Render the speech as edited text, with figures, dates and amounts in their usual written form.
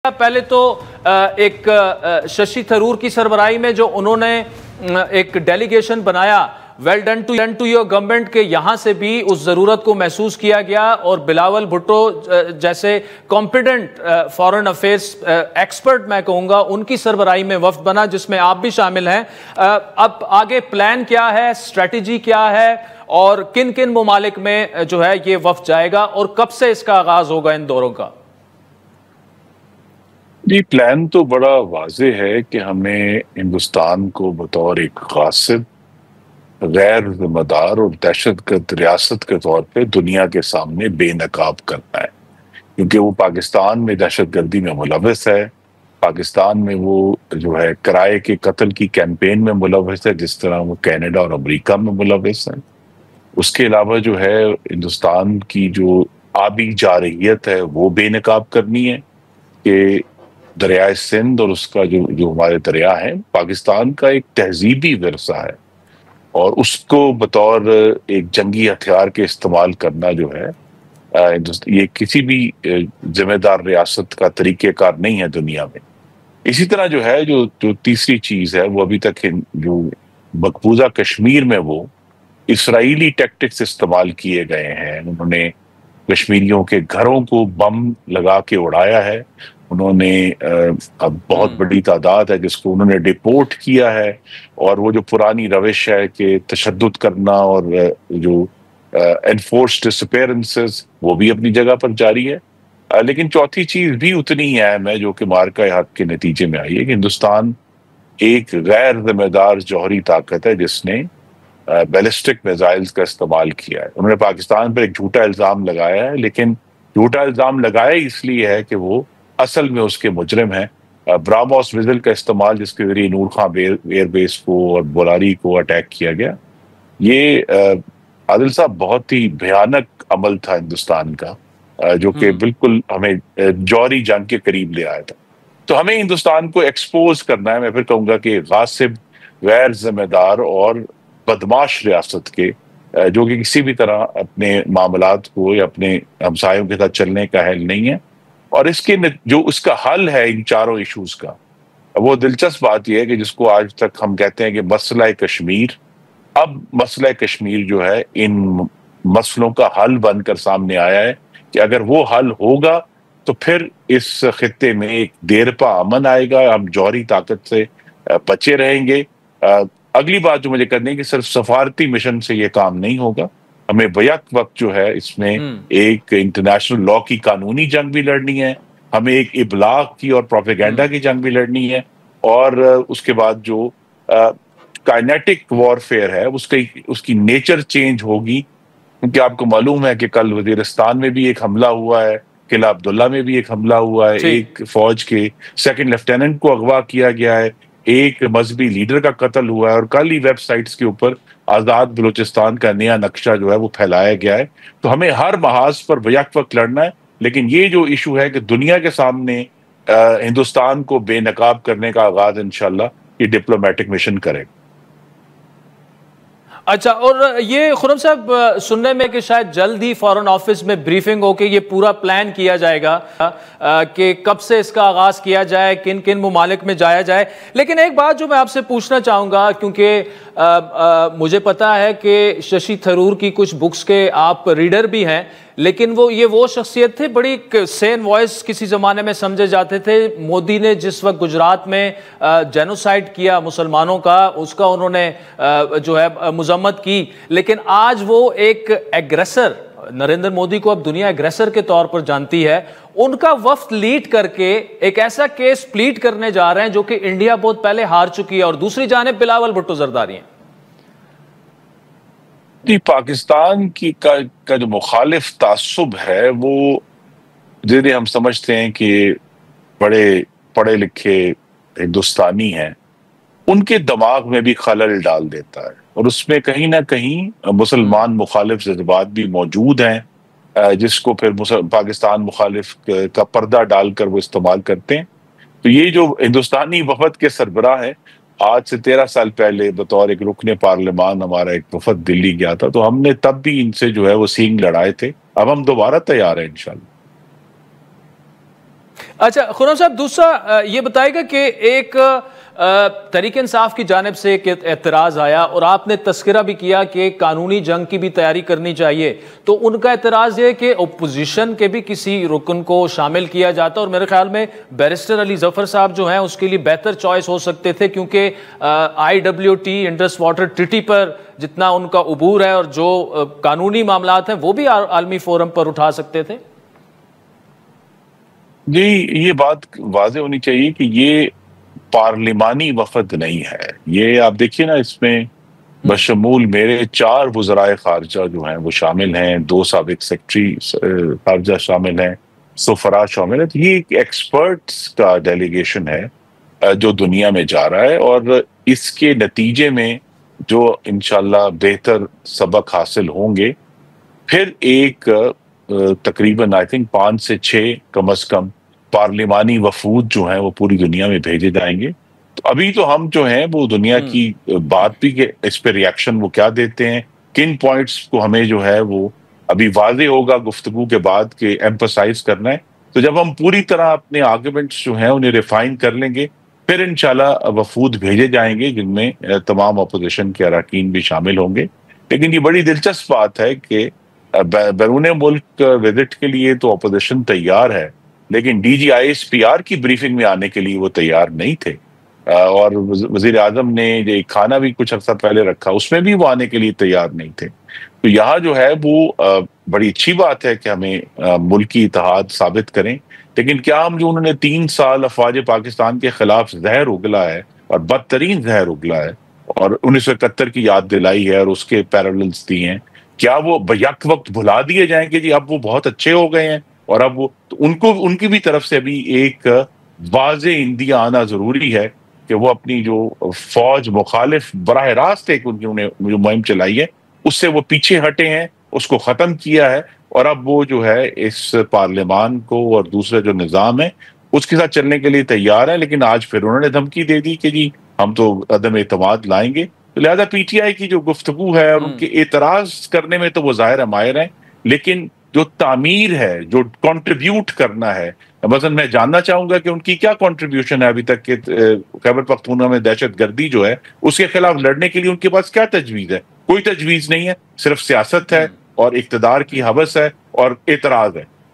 पहले तो एक शशि थरूर की सरबराही में जो उन्होंने एक डेलीगेशन बनाया, well done to your government के यहाँ से भी उस ज़रूरत को महसूस किया गया और बिलावल भुट्टो जैसे कॉम्पिटेंट फॉरेन अफेयर्स एक्सपर्ट मैं कहूँगा उनकी सरबराही में वफ्द बना जिसमें आप भी शामिल हैं। अब आगे प्लान क्या है, स्ट्रेटजी क्या है और किन किन ममालिक में जो है ये वफ्द जाएगा और कब से इसका आगाज होगा इन दौरों का? जी, प्लान तो बड़ा वाज़ेह है कि हमें हिंदुस्तान को बतौर एक ग़ासिब, गैर ज़िम्मेदार और दहशतगर्द रियासत के तौर पे दुनिया के सामने बेनकाब करना है, क्योंकि वो पाकिस्तान में दहशतगर्दी में मुलव्वस है। पाकिस्तान में वो जो है किराए के कत्ल की कैंपेन में मुलव्वस है, जिस तरह वो कनाडा और अमेरिका में मुलव्वस है। उसके अलावा जो है हिंदुस्तान की जो आबी जारहियत है वो बेनकाब करनी है कि दरियाए सिंध और उसका जो हमारे दरिया है पाकिस्तान का एक तहजीबी विरसा है, और उसको बतौर एक जंगी हथियार के इस्तेमाल करना जो है ये किसी भी जिम्मेदार रियासत का तरीक़ेकार नहीं है दुनिया में। इसी तरह जो है जो तीसरी चीज़ है वो अभी तक जो मकबूजा कश्मीर में वो इसराइली टैक्टिक्स इस्तेमाल किए गए हैं। उन्होंने कश्मीरियों के घरों को बम लगा के उड़ाया है। उन्होंने अब बहुत बड़ी तादाद है जिसको उन्होंने डिपोर्ट किया है, और वो जो पुरानी रविश है कि तशद्दुद करना और जो एनफोर्स्ड डिसअपीयरेंसेस वो भी अपनी जगह पर जारी है। लेकिन चौथी चीज़ भी उतनी ही अहम है जो कि मार्का हक के नतीजे में आई है कि हिंदुस्तान एक गैर जिम्मेदार जौहरी ताकत है जिसने बैलिस्टिक मिसाइल्स का इस्तेमाल किया है। उन्होंने पाकिस्तान पर एक झूठा इल्ज़ाम लगाया है, लेकिन झूठा इल्ज़ाम लगाया इसलिए है कि वो असल में उसके मुजरिम हैं। ब्राह्मोस मिसाइल का इस्तेमाल जिसके जरिए नूर खां एयरबेस को और बोलारी को अटैक किया गया, ये आदिल साहब बहुत ही भयानक अमल था हिंदुस्तान का, जो कि बिल्कुल हमें जौहरी जंग के करीब ले आया था। तो हमें हिंदुस्तान को एक्सपोज करना है। मैं फिर कहूँगा कि गासिब, गैर जिम्मेदार और बदमाश रियासत के जो कि किसी भी तरह अपने मामलात को या अपने हमसायों के साथ चलने का हल नहीं है, और इसके जो उसका हल है इन चारों इश्यूज का, वो दिलचस्प बात यह है कि जिसको आज तक हम कहते हैं कि मसला कश्मीर, अब मसला कश्मीर जो है इन मसलों का हल बनकर सामने आया है कि अगर वो हल होगा तो फिर इस खित्ते में एक देरपा अमन आएगा, हम जौहरी ताकत से बचे रहेंगे। अगली बात जो मुझे करनी है कि सिर्फ सफारती मिशन से ये काम नहीं होगा, हमें बैक वक्त जो है इसमें एक इंटरनेशनल लॉ की कानूनी जंग भी लड़नी है, हमें एक इबलाग की और प्रोपेगेंडा की जंग भी लड़नी है, और उसके बाद जो काइनेटिक वॉरफेयर है उसकी नेचर चेंज होगी, क्योंकि आपको मालूम है कि कल वजीरिस्तान में भी एक हमला हुआ है, किला अब्दुल्ला में भी एक हमला हुआ है, एक फौज के सेकंड लेफ्टिनेंट को अगवा किया गया है, एक मजहबी लीडर का कत्ल हुआ है, और कल ही वेबसाइट्स के ऊपर आज़ाद बलूचिस्तान का नया नक्शा जो है वो फैलाया गया है। तो हमें हर महाज पर बैक वक्त लड़ना है, लेकिन ये जो इशू है कि दुनिया के सामने हिंदुस्तान को बेनकाब करने का आगाज इंशाल्लाह ये डिप्लोमेटिक मिशन करेगा। अच्छा, और ये खुर्रम साहब सुनने में कि शायद जल्द ही फॉरेन ऑफिस में ब्रीफिंग होके ये पूरा प्लान किया जाएगा कि कब से इसका आगाज किया जाए, किन किन ममालिक में जाया जाए। लेकिन एक बात जो मैं आपसे पूछना चाहूँगा, क्योंकि मुझे पता है कि शशि थरूर की कुछ बुक्स के आप रीडर भी हैं, लेकिन वो शख्सियत थे, बड़ी सेन वॉइस किसी ज़माने में समझे जाते थे। मोदी ने जिस वक्त गुजरात में जेनोसाइड किया मुसलमानों का, उसका उन्होंने जो है मजम्मत की, लेकिन आज वो एक एग्रेसर, नरेंद्र मोदी को अब दुनिया एग्रेसर के तौर पर जानती है। उनका वफ्द लीड करके एक ऐसा केस प्लीड करने जा रहे हैं जो कि इंडिया बहुत पहले हार चुकी है, और दूसरी जानिब बिलावल भुट्टो जरदारी हैं। जी, पाकिस्तान का जो मुखालिफ तासुब है वो धीरे हम समझते हैं कि बड़े पढ़े लिखे हिंदुस्तानी हैं, उनके दिमाग में भी खलल डाल देता है, और उसमें कहीं ना कहीं मुसलमान मुखालिफ जज्बात भी मौजूद हैं, जिसको फिर पाकिस्तान मुखालिफ का पर्दा डालकर वो इस्तेमाल करते हैं। तो ये जो हिंदुस्तानी वफद के सरबराह हैं, आज से 13 साल पहले बतौर एक रुकने पार्लिमान हमारा एक वफद दिल्ली गया था, तो हमने तब भी इनसे जो है वो सींग लड़ाए थे। अब हम दोबारा तैयार हैं इंशाल्लाह। اچھا خرم صاحب، دوسرا یہ بتائے گا کہ ایک تحریک انصاف کی جانب سے ایک اعتراض آیا اور آپ نے تذکرہ بھی کیا کہ قانونی جنگ کی بھی تیاری کرنی چاہیے، تو ان کا اعتراض یہ کہ اپوزیشن کے بھی کسی رکن کو شامل کیا جاتا، اور میرے خیال میں بیرسٹر علی ظفر صاحب جو ہیں اس کے لیے بہتر چوائس ہو سکتے تھے، کیونکہ IWT انڈس واٹر ٹریٹی پر جتنا ان کا عبور ہے اور جو قانونی معاملات ہیں وہ بھی عالمی فورم پر اٹھا سکتے تھے۔ جی، یہ بات واضح ہونی چاہیے کہ یہ پارلیمانی وفد نہیں ہے۔ یہ آپ دیکھیے نا، اس میں بشمول میرے 4 وزرائے خارجہ جو ہیں وہ شامل ہیں، 2 سابق سیکرٹری خارجہ شامل ہیں، سفراء شامل ہیں۔ تو یہ ایک ایکسپرٹس کا ڈیلیگیشن ہے جو دنیا میں جا رہا ہے، اور اس کے نتیجے میں جو انشاءاللہ بہتر سبق حاصل ہوں گے، پھر ایک تقریباً 5 سے 6 کم از کم پارلیمانی وفود جو ہیں وہ پوری دنیا میں بھیجے جائیں گے۔ تو ابھی تو ہم جو ہیں وہ دنیا کی بات بھی کہ اس پہ ریاکشن وہ کیا دیتے ہیں، کن پوائنٹس کو ہمیں جو ہے وہ ابھی واضح ہوگا گفتگو کے بعد کہ ایمپسائز کرنا ہے۔ تو جب ہم پوری طرح اپنے آرگومنٹس جو ہیں انہیں ریفائن کر لیں گے، پھر انشاءاللہ وفود بھیجے جائیں گے جن میں تمام اپوزیشن کے اراکین بھی شامل ہوں گے۔ لیکن یہ بڑی دلچسپ بات ہے کہ بیرون ملک وزٹ کے لیے تو اپوزیشن تیار ہے، لیکن DGISPR کی بریفنگ میں آنے کے لیے وہ تیار نہیں تھے، اور وزیر اعظم نے جو ایک کھانا بھی کچھ عرصہ پہلے رکھا اس میں بھی وہ آنے کے لیے تیار نہیں تھے۔ تو یہاں جو ہے وہ بڑی اچھی بات ہے کہ ہمیں ملکی اتحاد ثابت کریں، لیکن کیا ہم جو انہوں نے 3 سال افواج پاکستان کے خلاف زہر اگلا ہے اور بدترین زہر اگلا ہے، اور 1971 کی یاد دلائی ہے اور اس کے پیراللز دی ہیں، کیا وہ بیک وقت بھلا دیے جائیں کہ جی اب وہ بہت اچھے ہو گئے ہیں؟ اور اب وہ تو ان کی بھی طرف سے ابھی ایک واضح عندیہ آنا ضروری ہے کہ وہ اپنی جو فوج مخالف براہ راست ایک جو مہم چلائی ہے اس سے وہ پیچھے ہٹے ہیں، اس کو ختم کیا ہے، اور اب وہ جو ہے اس پارلیمان کو اور دوسرے جو نظام ہے اس کے ساتھ چلنے کے لیے تیار ہے۔ لیکن آج پھر انہوں نے دھمکی دے دی کہ جی ہم تو عدم اعتماد لائیں گے۔ لہذا PTI کی جو گفتگو ہے اور ان کے اعتراض کرنے میں تو وہ ظاہر ماہر ہیں، لیکن جو تعمیر ہے، جو کنٹریبیوٹ کرنا ہے، مثلا میں جاننا چاہوں گا کہ ان کی کیا کنٹریبیوشن ہے ابھی تک کہ خیبر پختونخوا میں دہشت گردی جو ہے اس کے خلاف لڑنے کے لیے ان کے پاس کیا تجویز ہے؟ کوئی تجویز نہیں ہے، صرف سیاست ہے اور اقتدار کی ہوس ہے اور اعتراض ہے۔